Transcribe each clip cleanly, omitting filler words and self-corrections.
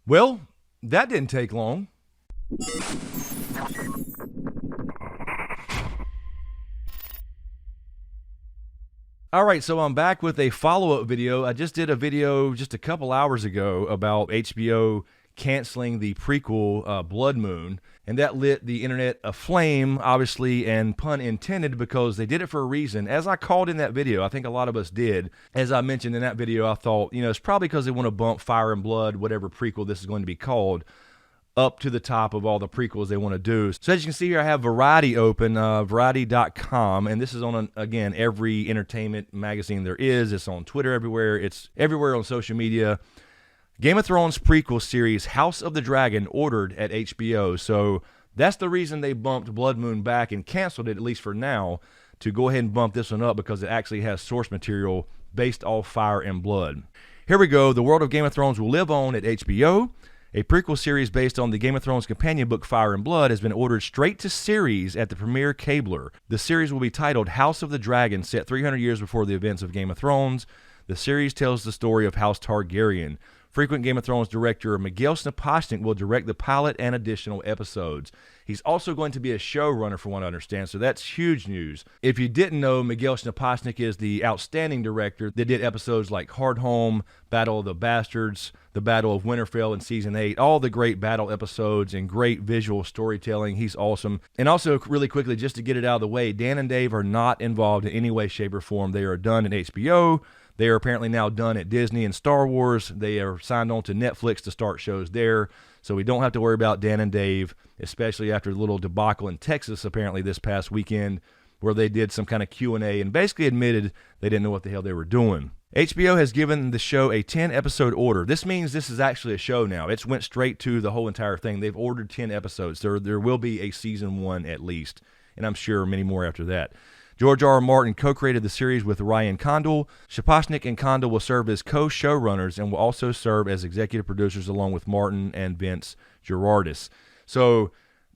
Well, that didn't take long. All right, so I'm back with a follow-up video. I just did a video just a couple hours ago about HBO canceling the prequel Blood Moon, and that lit the internet aflame, obviously, and pun intended, because they did it for a reason. As I called in that video, I think a lot of us did. As I mentioned in that video, I thought, it's probably because they want to bump Fire and Blood, whatever prequel this is going to be called, up to the top of all the prequels they want to do. So as you can see here, I have Variety open, variety.com, and this is on, again, every entertainment magazine there is. It's on Twitter everywhere. It's everywhere on social media. Game of Thrones prequel series House of the Dragon ordered at HBO. So that's the reason they bumped Blood Moon back and canceled it, at least for now, to go ahead and bump this one up, because it actually has source material based off Fire and Blood. Here we go. The world of Game of Thrones will live on at HBO. A prequel series based on the Game of Thrones companion book Fire and Blood has been ordered straight to series at the premier cabler. The series will be titled House of the Dragon, set 300 years before the events of Game of Thrones. The series tells the story of House Targaryen. Frequent Game of Thrones director Miguel Sapochnik will direct the pilot and additional episodes. He's also going to be a showrunner, from what I understand, so that's huge news. If you didn't know, Miguel Sapochnik is the outstanding director that did episodes like Hard Home, Battle of the Bastards, the Battle of Winterfell in Season 8, all the great battle episodes and great visual storytelling. He's awesome. And also, really quickly, just to get it out of the way, Dan and Dave are not involved in any way, shape, or form. They are done at HBO. They are apparently now done at Disney and Star Wars. They are signed on to Netflix to start shows there. So we don't have to worry about Dan and Dave, especially after the little debacle in Texas apparently this past weekend, where they did some kind of Q&A and basically admitted they didn't know what the hell they were doing. HBO has given the show a 10-episode order. This means this is actually a show now. It's went straight to the whole entire thing. They've ordered 10 episodes. There will be a season 1 at least, and I'm sure many more after that. George R. R. Martin co-created the series with Ryan Condal. Sapochnik and Condal will serve as co-showrunners and will also serve as executive producers along with Martin and Vince Gerardis. So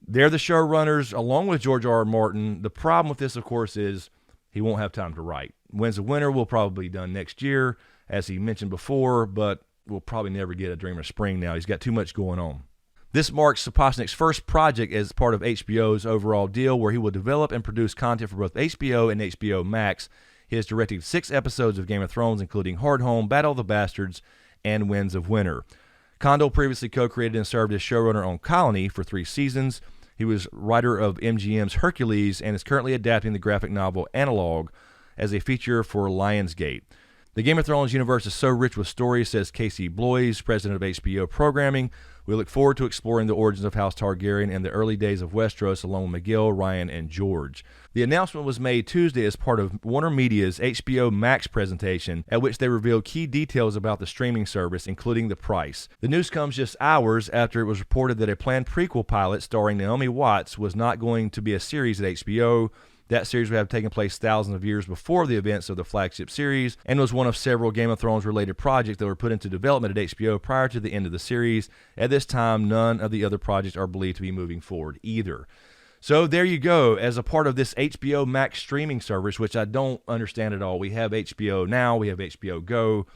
they're the showrunners along with George R. R. Martin. The problem with this, of course, is he won't have time to write. Winds of Winter will probably be done next year, as he mentioned before, but we'll probably never get a Dream of Spring now. He's got too much going on. This marks Sapochnik's first project as part of HBO's overall deal, where he will develop and produce content for both HBO and HBO Max. He has directed 6 episodes of Game of Thrones, including Hard Home, Battle of the Bastards, and Winds of Winter. Condal previously co-created and served as showrunner on Colony for 3 seasons. He was writer of MGM's Hercules and is currently adapting the graphic novel Analog as a feature for Lionsgate. The Game of Thrones universe is so rich with stories, says Casey Bloys, president of HBO Programming. We look forward to exploring the origins of House Targaryen and the early days of Westeros along with Miguel, Ryan, and George. The announcement was made Tuesday as part of Warner Media's HBO Max presentation, at which they revealed key details about the streaming service, including the price. The news comes just hours after it was reported that a planned prequel pilot starring Naomi Watts was not going to be a series at HBO. That series would have taken place thousands of years before the events of the flagship series and was one of several Game of Thrones related projects that were put into development at HBO prior to the end of the series. At this time, none of the other projects are believed to be moving forward either. So there you go. As a part of this HBO Max streaming service, which I don't understand at all, we have HBO Now, we have HBO Go.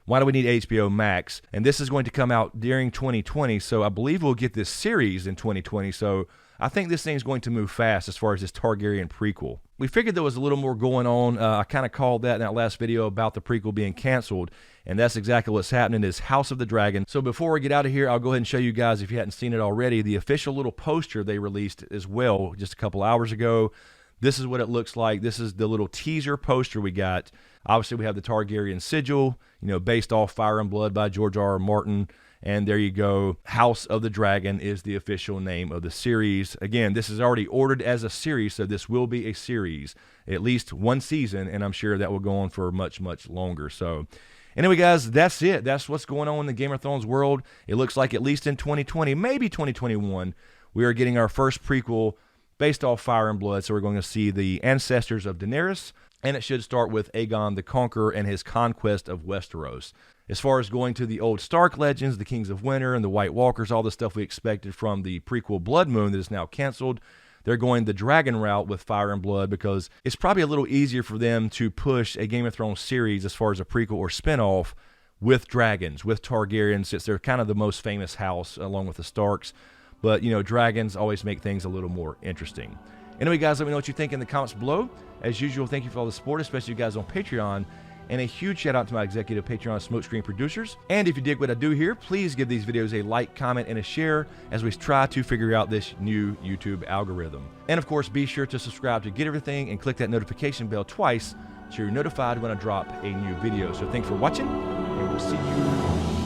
Why do we need HBO Max? And this is going to come out during 2020, so I believe we'll get this series in 2020, so I think this thing's going to move fast as far as this Targaryen prequel. We figured there was a little more going on. I kind of called that in that last video about the prequel being canceled, and that's exactly what's happening is House of the Dragon. So before we get out of here, I'll go ahead and show you guys, if you hadn't seen it already, the official little poster they released as well just a couple hours ago. This is what it looks like. This is the little teaser poster we got. Obviously, we have the Targaryen sigil, based off Fire and Blood by George R. R. Martin. And there you go. House of the Dragon is the official name of the series. Again, this is already ordered as a series, so this will be a series, at least 1 season, and I'm sure that will go on for much, much longer. So anyway, guys, that's it. That's what's going on in the Game of Thrones world. It looks like at least in 2020, maybe 2021, we are getting our first prequel based off Fire and Blood. So we're going to see the ancestors of Daenerys, and it should start with Aegon the Conqueror and his conquest of Westeros. As far as going to the old Stark legends, the Kings of Winter and the White Walkers, all the stuff we expected from the prequel Blood Moon that is now canceled, they're going the dragon route with Fire and Blood because it's probably a little easier for them to push a Game of Thrones series as far as a prequel or spinoff with dragons, with Targaryens, since they're kind of the most famous house along with the Starks. But, you know, dragons always make things a little more interesting. Anyway, guys, let me know what you think in the comments below. As usual, thank you for all the support, especially you guys on Patreon. And a huge shout out to my executive Patreon SmokeScreen producers. And if you dig what I do here, please give these videos a like, comment, and a share as we try to figure out this new YouTube algorithm. And of course, be sure to subscribe to get everything and click that notification bell twice so you're notified when I drop a new video. So thanks for watching, and we'll see you